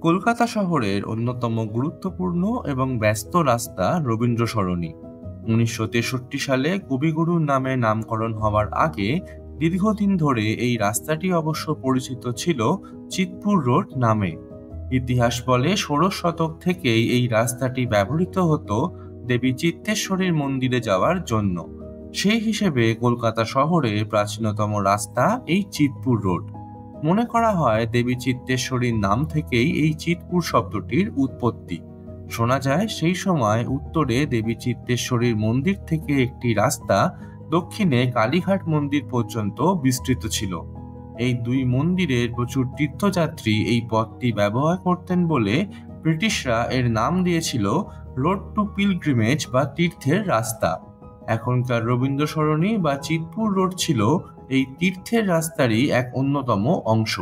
কলকাতা শহরের অন্যতম গুরুত্বপূর্ণ এবং ব্যস্ত রাস্তা রবীন্দ্র সরণি। 1963 সালে কবিগুরুর নামে নামকরণ হওয়ার আগে দীর্ঘদিন ধরে এই রাস্তাটি অবশ্য পরিচিত ছিল চিৎপুর রোড নামে। ইতিহাস বলে 16 শতক থেকেই এই রাস্তাটি ব্যবহৃত হতো দেবী চিত্তেশ্বরীর মন্দিরে যাওয়ার জন্য। সেই হিসেবে কলকাতা শহরে প্রাচীনতম রাস্তা এই চিৎপুর রোড। মনে করা হয় দেবী চিত্তেশ্বরীর নাম থেকেই এই চিৎপুর শব্দটির উৎপত্তি। শোনা যায় সেই সময় উত্তরে দেবী চিত্তেশ্বরীর মন্দির থেকে একটি রাস্তা দক্ষিণে কালীঘাট মন্দির পর্যন্ত বিস্তৃত ছিল। এই দুই মন্দিরের প্রচুর তীর্থযাত্রী এই পথটি ব্যবহার করতেন বলে ব্রিটিশরা এর নাম দিয়েছিল রোড টু পিলগ্রিমেজ বা তীর্থের রাস্তা। এখনকার রবীন্দ্র সরণি বা চিৎপুর রোড ছিল এই তীর্থের রাস্তারই এক অন্যতম অংশ।